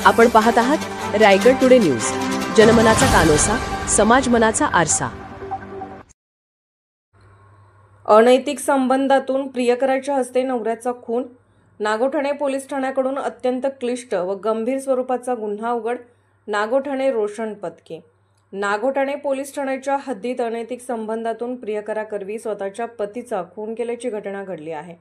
आपण पाहत आहात रायगड टुडे न्यूज, जनमनाचा कानोसा, समाज मनाचा आरसा। अनैतिक संबंधातून प्रियकराच्या हस्ते नवऱ्याचा खून। नागोठाणे पोलीस ठाण्याकडून अत्यंत क्लिष्ट व गंभीर स्वरूपाचा गुन्हा उघड। नागोठाणे रोशन पत्की। नागोठाणे पोलीस ठाण्याच्या हद्दीत अनैतिक संबंधातून प्रियकराकरवी स्वतःच्या पतीचा खून केल्याची घटना घडली आहे।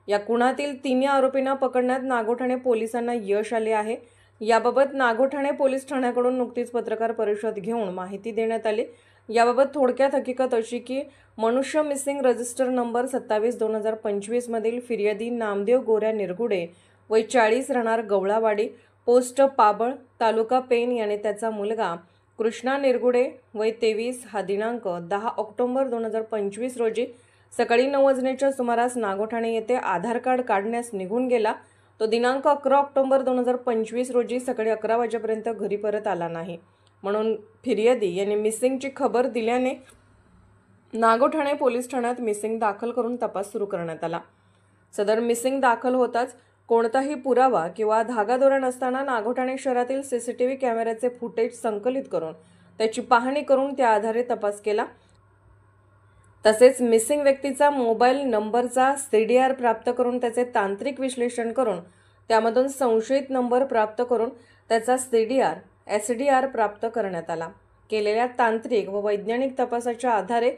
या खुनातील तिन्ही आरोपींना पकडण्यात नागोठाणे पोलिसांना यश आले आहे। याबाबत नागोठाणे पोलीस ठाण्याकडून नुकतीच पत्रकार परिषद घेऊन माहिती देण्यात आली। याबाबत थोडक्यात हकीकत अशी की मनुष्य मिसिंग रजिस्टर नंबर 27/2025 मधील फिर्यादी नामदेव गोऱ्या निरगुडे वय 40 राहणार गवळावाडी पोस्ट पाबळ तालुका पेन याने त्याचा मुलगा कृष्णा निरगुडे वय 23 हा दिनांक 10 ऑक्टोबर 2025 रोजी सकाळी 9 वाजण्याच्या सुमारास नागोठाणे येथे आधार कार्ड काढण्यास निघून गेला। तो दिनांक 11 ऑक्टोबर 2025 रोजी सकाळी 11 वाजेपर्यंत घरी परत आला नाही, म्हणून फिर्यादी यांनी मिसिंगची खबर दिल्याने नागोठाणे पोलीस ठाण्यात मिसिंग दाखल करून तपास सुरू करण्यात आला। सदर मिसिंग दाखल होताच कोणताही पुरावा किंवा धागादोरा नसताना नागोठाणे शहरातील सीसीटीव्ही कॅमेऱ्याचे फुटेज संकलित करून त्याची पाहणी करून त्या आधारे तपास केला। तसेच मिसिंग व्यक्तीचा मोबाईल नंबरचा CDR प्राप्त करून त्याचे तांत्रिक विश्लेषण करून त्यामधून संशयित नंबर प्राप्त करून त्याचा CDR SDR प्राप्त करण्यात आला। केलेल्या तांत्रिक व वैज्ञानिक तपासाच्या आधारे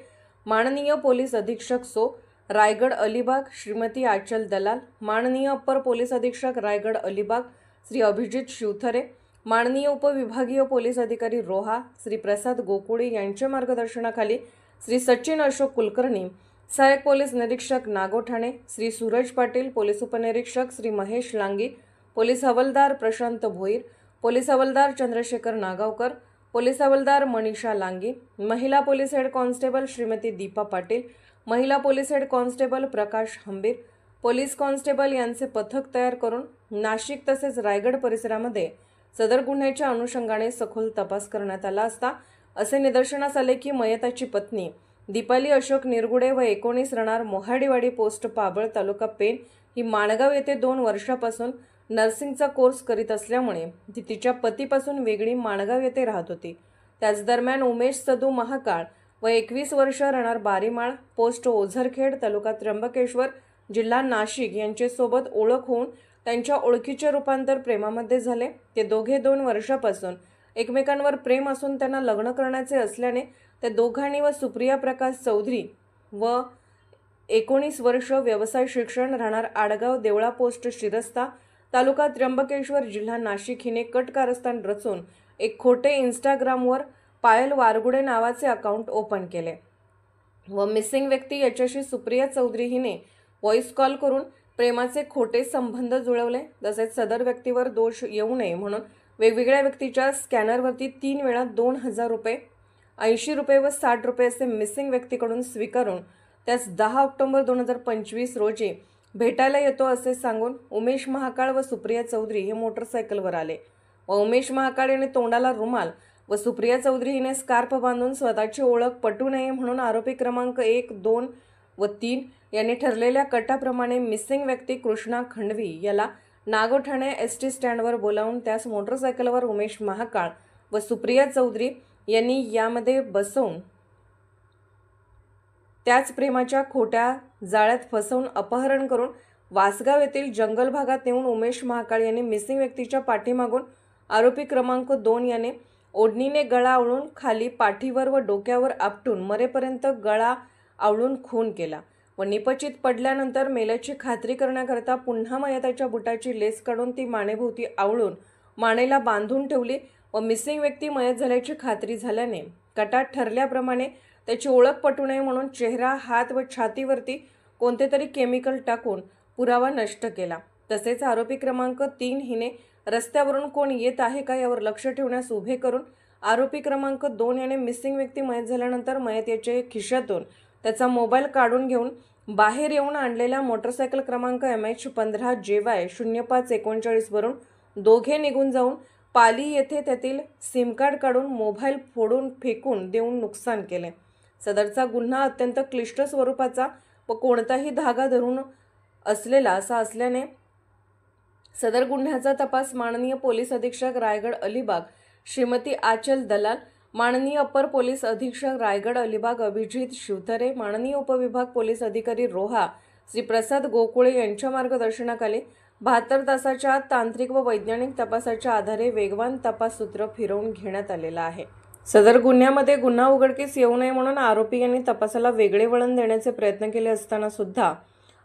माननीय पोलीस अधीक्षक सो रायगड अलिबाग श्रीमती आचल दलाल, माननीय अप्पर पोलीस अधीक्षक रायगड अलिबाग श्री अभिजित शिवथरे, माननीय उपविभागीय पोलीस अधिकारी रोहा श्री प्रसाद गोकुळे यांच्या मार्गदर्शनाखाली श्री सचिन अशोक कुलकर्णी, सहाय्यक पोलीस निरीक्षक नागोठाणे श्री सूरज पाटील, पोलीस उपनिरीक्षक श्री महेश लांगी, पोलीस हवालदार प्रशांत भोईर, पोलीस हवालदार चंद्रशेखर नागावकर, पोलीस हवालदार मनीषा लांगी, महिला police head constable Shrimati Deepa Patil, महिला पोलीस हेड कॉन्स्टेबल प्रकाश हंबीर, पोलीस कॉन्स्टेबल यांचे पथक तयार करून नाशिक तसेच रायगड परिसरामध्ये सदर गुन्ह्याच्या अनुषंगाने सखोल तपास करण्यात आला असता असे निदर्शनास आले की मयताची पत्नी दीपाली अशोक निरगुडे व 19 राहणार मोहाडीवाडी पोस्ट पाबळ तालुका पेन ही माणगाव येथे 2 वर्षापासून नर्सिंगचा कोर्स करीत असल्यामुळे ती तिच्या पतीपासून वेगळी माणगाव येथे राहत होती। त्याच दरम्यान उमेश सदू महाकाळ व 21 वर्ष राहणार बारीमाळ पोस्ट ओझरखेड तालुका त्र्यंबकेश्वर जिल्हा नाशिक यांचे सोबत ओळख होऊन त्यांच्या ओळखीचे रूपांतर प्रेमामध्ये झाले। ते दोघे 2 वर्षापासून एकमेकांवर प्रेम असून त्यांना लग्न करण्याचे असल्याने त्या दोघांनी व सुप्रिया प्रकाश चौधरी व 19 वर्ष व्यवसाय शिक्षण राहणार आडगाव देवळा पोस्ट शिरस्ता तालुका त्र्यंबकेश्वर जिल्हा नाशिक हिने कट कारस्थान रचून एक खोटे इंस्टाग्रामवर पायल वारगुडे नावाचे अकाउंट ओपन केले व मिसिंग व्यक्ती याच्याशी सुप्रिया चौधरी हिने व्हॉइस कॉल करून प्रेमाचे खोटे संबंध जुळवले। तसेच सदर व्यक्तीवर दोष येऊ नये म्हणून वेगवेगळ्या व्यक्तीच्या स्कॅनरवरती 3 वेळा 2000 रुपये, 80 रुपये व 60 रुपये असे मिसिंग व्यक्तीकडून स्वीकारून त्यास 10 ऑक्टोबर 2025 रोजी भेटायला येतो असे सांगून उमेश महाकाळ व सुप्रिया चौधरी हे मोटरसायकलवर आले व उमेश महाकाळ याने तोंडाला रुमाल व सुप्रिया चौधरी हिने स्कार्फ बांधून स्वतःची ओळख पटू नये म्हणून आरोपी क्रमांक 1, 2 व 3 यांनी ठरलेल्या कटाप्रमाणे मिसिंग व्यक्ती कृष्णा खंडवी याला नागोठाणे ST स्टँडवर बोलावून त्यास मोटरसायकलवर उमेश महाकाळ व सुप्रिया चौधरी यांनी यामध्ये बसवून त्याच प्रेमाच्या खोट्या जाळ्यात फसवून अपहरण करून वासगाव येथील जंगल भागात नेऊन उमेश महाकाळ यांनी मिसिंग व्यक्तीच्या पाठीमागून आरोपी क्रमांक 2 याने ओढणीने गळा आवळून खाली पाठीवर व डोक्यावर आपटून मरेपर्यंत गळा आवळून खून केला व निपचित पडल्यानंतर मेल्याची खात्री करण्याकरता पुन्हा मयताच्या बुटाची लेस काढून ती मानेभोवती आवळून मानेला बांधून ठेवली व मिसिंग व्यक्ती मयत झाल्याची खात्री झाल्याने कटात ठरल्याप्रमाणे त्याची ओळख पटू नये म्हणून चेहरा, हात व छातीवरती कोणते तरी केमिकल टाकून पुरावा नष्ट केला। तसेच आरोपी क्रमांक 3 हिने रस्त्यावरून कोण येत आहे का यावर लक्ष ठेवण्यास उभे करून आरोपी क्रमांक 2 याने मिसिंग व्यक्ती मयत झाल्यानंतर मयत याच्या खिशातून त्याचा मोबाईल काढून घेऊन बाहेर येऊन आणलेल्या मोटरसायकल क्रमांक MH15JY 0539 वरून दोघे निघून जाऊन पाली येथे त्यातील सिम कार्ड काढून मोबाईल फोडून फेकून देऊन नुकसान केले। सदरचा गुन्हा अत्यंत क्लिष्ट स्वरूपाचा व कोणताही धागा धरून असलेला असा असल्याने सदर गुन्ह्याचा तपास माननीय पोलीस अधीक्षक रायगड अलिबाग श्रीमती आचल दलाल, माननीय अपर पोलीस अधीक्षक रायगड अलिबाग अभिजित शिवथरे, माननीय उपविभाग पोलीस अधिकारी रोहा श्री प्रसाद गोकुळे यांच्या मार्गदर्शनाखाली 72 तासाच्या आत तांत्रिक व वैज्ञानिक तपासाच्या आधारे वेगवान तपास सूत्र फिरवून घेण्यात आलेला आहे। सदर गुन्ह्यामध्ये गुन्हा उघडकीस येऊ नये म्हणून आरोपी यांनी तपासाला वेगळे वळण देण्याचे प्रयत्न केले असताना सुद्धा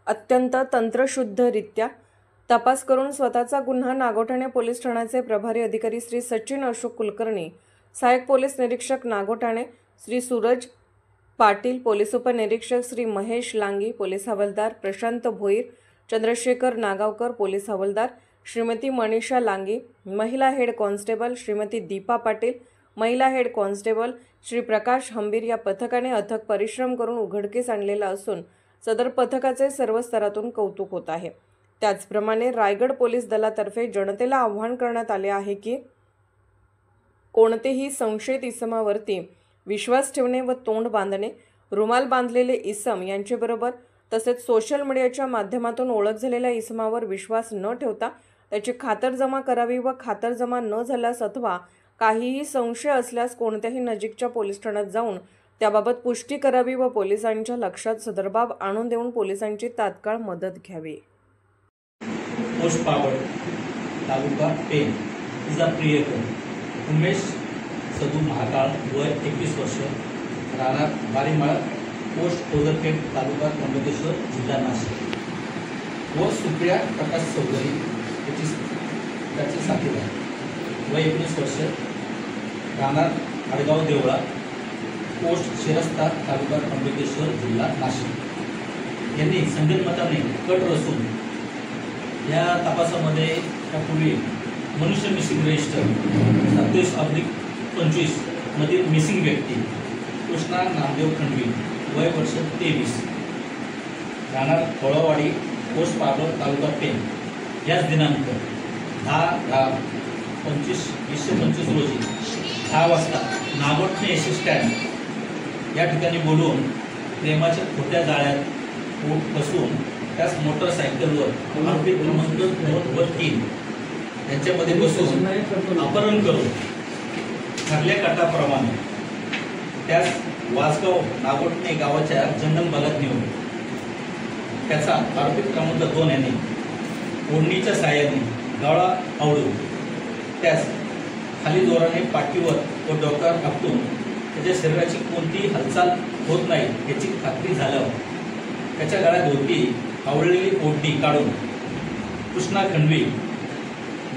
अत्यंत तंत्रशुद्धरित्या तपास करून स्वतःचा गुन्हा नागोठणे पोलीस ठाण्याचे प्रभारी अधिकारी श्री सचिन अशोक कुलकर्णी, सहाय्यक पोलीस निरीक्षक नागोठणे श्री सूरज पाटील, पोलीस उपनिरीक्षक श्री महेश लांगी, पोलीस हवालदार प्रशांत भोईर, चंद्रशेखर नागावकर, पोलीस हवालदार श्रीमती मनीषा लांगी, महिला हेड कॉन्स्टेबल श्रीमती दीपा पाटील, महिला हेड कॉन्स्टेबल श्री प्रकाश हंबीर या पथकाने अथक परिश्रम करून उघडकीस आणलेला असून सदर पथकाचे सर्व स्तरातून कौतुक होत आहे। त्याचप्रमाणे रायगड पोलीस दलातर्फे जनतेला आवाहन करण्यात आले आहे की कोणतेही संशयित इसमावरती विश्वास ठेवणे व तोंड बांधणे, रुमाल बांधलेले इसम यांच्याबरोबर तसेच सोशल मीडियाच्या माध्यमातून ओळख झालेल्या इसमावर विश्वास न ठेवता त्याची खातरजमा करावी व खातरजमा न झाल्यास अथवा काहीही संशय असल्यास कोणत्याही नजीकच्या पोलीस ठाण्यात जाऊन त्याबाबत पुष्टी करावी व पोलिसांच्या लक्षात सदर बाब आणून देऊन पोलिसांची तात्काळ मदत घ्यावी। पोस्ट पावड तालुका पेन तिचा प्रियकर उमेश सदू महाकाळ वय 21 वर्ष, राहणार बारीमाळ पोस्ट ओझरपेठ तालुका त्र्यंबकेश्वर जिल्हा नाशिक व सुप्रिया प्रकाश चौधरी त्याचे साथीदार वय 19 वर्ष, राहणार आडगाव देवळा पोस्ट शिरस्ता तालुका त्र्यंबकेश्वर जिल्हा नाशिक यांनी संगनमताने कट रचून या तपासामध्ये त्यापूर्वी मनुष्य मिसिंग रजिस्टर 27/25 मधील मिसिंग व्यक्ती कृष्णा नामदेव खंडवी वय वर्ष 23, राहणार कोळवाडी पोस्ट पाबळ तालुका पेन याच दिनांक 10/10/2025 रोजी 10 वाजता नागोठणे एस स्टँड या ठिकाणी बोलवून प्रेमाच्या खोट्या जाळ्यात बसवून त्यास मोटरसायकलवर आरोपी क्रमांक 2 व 3 यांच्यामध्ये बसवून अपहरण करून ठरल्या काटाप्रमाणे त्यास वासगाव नागोठणे गावाच्या जंगल भागात नेऊन त्याचा आरोपी क्रमांक 2 यांनी ओढणीच्या साहाय्याने गळा आवळून त्यास खाली जोराने पाठीवर व डोक्यावर आपटून त्याच्या शरीराची कोणतीही हालचाल होत नाही याची खात्री झाल्यावर त्याच्या गळ्याभोवती आवळलेली ओढणी काढून कृष्णा खंडवी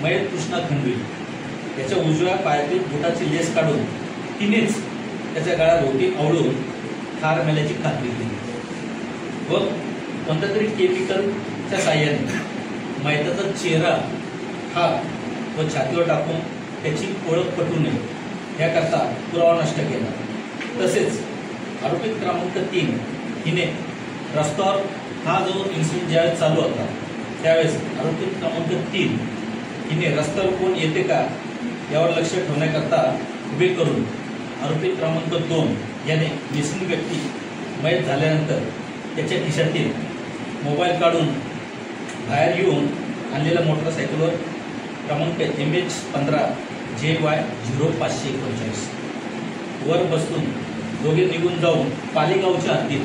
मयत कृष्णा खंडवी याच्या उजव्या पायातील बुटाची लेस काढून तिनेच त्याच्या गळ्याभोवती आवळून ठार मेल्याची खात्री केली व कोणत्या तरी केमिकलच्या साहाय्याने मयताचा चेहरा, हात व छातीवर टाकून त्याची ओळख पटू नये याकरता पुरावा नष्ट केला। तसेच आरोपी क्रमांक 3 हिने रस्त्यावर हा जो इन्सिडेंट ज्यावेळेस चालू होता त्यावेळेस आरोपी क्रमांक 3 हिने रस्त्यावर कोण येते का यावर लक्ष ठेवण्याकरता उभे करून आरोपी क्रमांक 2 याने मिसिंग व्यक्ती मयत झाल्यानंतर त्याच्या खिशातील मोबाईल काढून बाहेर येऊन आणलेल्या मोटरसायकलवर क्रमांक MH15 JY 0539 वर बसून दोघे निघून जाऊन पालेगावच्या हद्दीत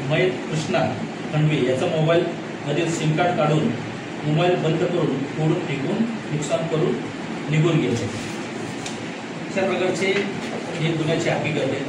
मयत कृष्णा खंडवी याचा मोबाईल मधील सिम कार्ड काढून मोबाईल बंद करून फोडून फेकून नुकसान करून निघून गेले। अशा प्रकारचे हे गुन्ह्याची हकीकत आहे।